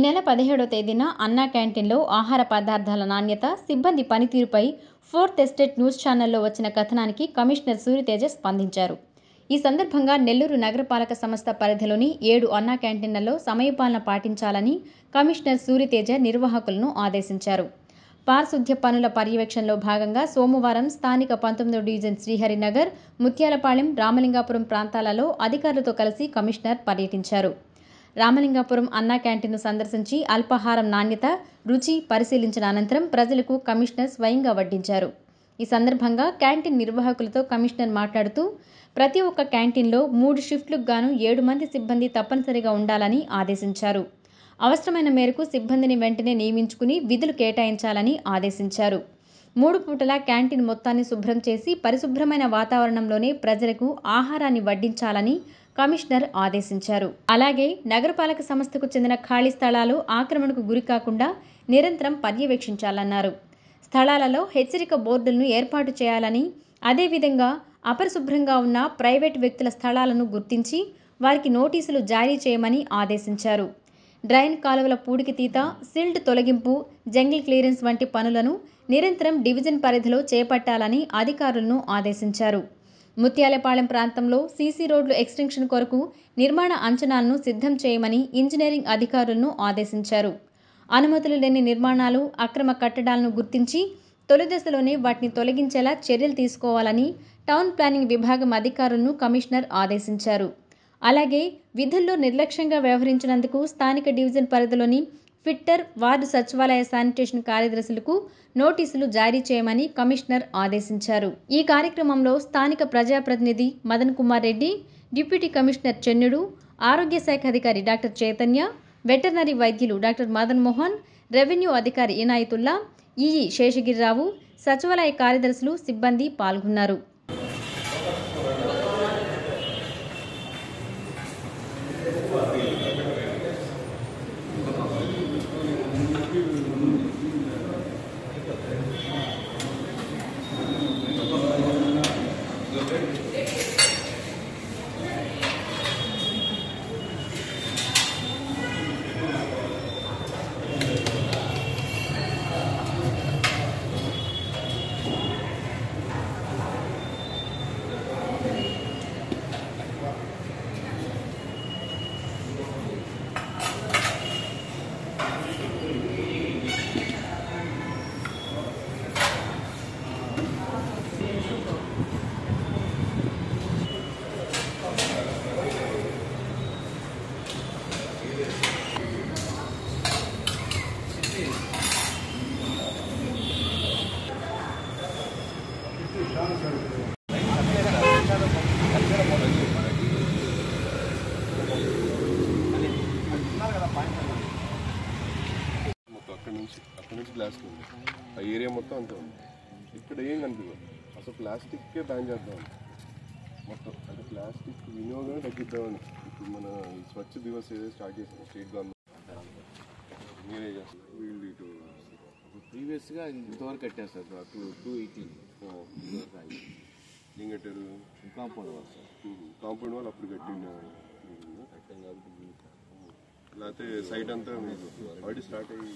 నెల 17వ తేదీన అన్నా క్యాంటీన్లో ఆహార పదార్థాల నాణ్యత, సిబ్బంది పనితీరుపై ఫోర్త్ ఎస్టేట్ న్యూస్ ఛానల్లో వచ్చిన కథనానికి కమిషనర్ సూరితేజ స్పందించారు. ఈ సందర్భంగా నెల్లూరు నగరపాలక సంస్థ పరిధిలోని 7 అన్నా క్యాంటీన్లలో సమయపాలన పాటించాలని కమిషనర్ సూరితేజ నిర్వాహకులను ఆదేశించారు. పారిశుద్ధ్య పనుల పర్యవేక్షణలో భాగంగా సోమవారం స్థానిక 19వ డివిజన్ శ్రీహరినగర్, ముత్యాలపాలెం, రామలింగాపురం ప్రాంతాలలో అధికారులతో కలిసి కమిషనర్ పర్యటించారు. రామలింగాపురం అన్నా క్యాంటీన్ను సందర్శించి అల్పాహారం నాణ్యత, రుచి పరిశీలించిన అనంతరం ప్రజలకు కమిషనర్ స్వయంగా వడ్డించారు. ఈ సందర్భంగా క్యాంటీన్ నిర్వాహకులతో కమిషనర్ మాట్లాడుతూ ప్రతి ఒక్క క్యాంటీన్లో 3 షిఫ్ట్లకు గాను 7 మంది సిబ్బంది తప్పనిసరిగా ఉండాలని ఆదేశించారు. అవసరమైన మేరకు సిబ్బందిని వెంటనే నియమించుకుని విధులు కేటాయించాలని ఆదేశించారు. 3 పూటల క్యాంటీన్ మొత్తాన్ని శుభ్రం చేసి పరిశుభ్రమైన వాతావరణంలోనే ప్రజలకు ఆహారాన్ని వడ్డించాలని కమిషనర్ ఆదేశించారు. అలాగే నగరపాలక సంస్థకు చెందిన ఖాళీ స్థలాలు ఆక్రమణకు గురికాకుండా నిరంతరం పర్యవేక్షించాలన్నారు. స్థలాలలో హెచ్చరిక బోర్డులను ఏర్పాటు చేయాలని, అదేవిధంగా అపరిశుభ్రంగా ఉన్న ప్రైవేటు వ్యక్తుల స్థలాలను గుర్తించి వారికి నోటీసులు జారీ చేయమని ఆదేశించారు. డ్రైన్ కాలువల పూడికితీత, సిల్ట్ తొలగింపు, జంగిల్ క్లియరెన్స్ వంటి పనులను నిరంతరం డివిజన్ పరిధిలో చేపట్టాలని అధికారులను ఆదేశించారు. ముత్యాలపాలెం ప్రాంతంలో సీసీ రోడ్లు ఎక్స్టెన్షన్ కొరకు నిర్మాణ అంచనాలను సిద్ధం చేయమని ఇంజనీరింగ్ అధికారులను ఆదేశించారు. అనుమతులు లేని నిర్మాణాలు, అక్రమ కట్టడాలను గుర్తించి తొలి దశలోనే వాటిని తొలగించేలా చర్యలు తీసుకోవాలని టౌన్ ప్లానింగ్ విభాగం అధికారులను కమిషనర్ ఆదేశించారు. అలాగే విధుల్లో నిర్లక్ష్యంగా వ్యవహరించినందుకు స్థానిక డివిజన్ పరిధిలోని ఫిట్టర్, వార్డు సచివాలయ శానిటేషన్ కార్యదర్శులకు నోటీసులు జారీ చేయమని కమిషనర్ ఆదేశించారు. ఈ కార్యక్రమంలో స్థానిక ప్రజాప్రతినిధి మదన్ కుమార్ రెడ్డి, డిప్యూటీ కమిషనర్ చెన్నుడు, ఆరోగ్య శాఖ అధికారి డాక్టర్ చైతన్య, వెటర్నరీ వైద్యులు డాక్టర్ మదన్ మోహన్, రెవెన్యూ అధికారి ఇనాయతుల్లా, ఈఈ శేషగిరిరావు, సచివాలయ కార్యదర్శులు, సిబ్బంది పాల్గొన్నారు. అక్కడి నుంచి గ్లాస్ ఉంది, ఆ ఏరియా మొత్తం అంతా ఉంది. ఇక్కడ ఏం కనిపించదు అసలు. ప్లాస్టిక్కే బ్యాన్ చేద్దాం మొత్తం, అంటే ప్లాస్టిక్ వినియోగం తగ్గిద్దామని ఇప్పుడు మన స్వచ్ఛ దివస్ ఏదో స్టార్ట్ చేసాం స్టేట్ గవర్నమెంట్. మీరే చేస్తారు వీళ్ళు ఇటు ప్రీవియస్గా ఇంతవరకు కట్టారు సార్ 280 ఏం కట్టారు? కాంపౌండ్ వాళ్ళు సార్. కాంపౌండ్ వాళ్ళు అప్పుడు కట్టిండే లేకపోతే సైట్ అంతా ఆల్రెడీ స్టార్ట్ అయ్యి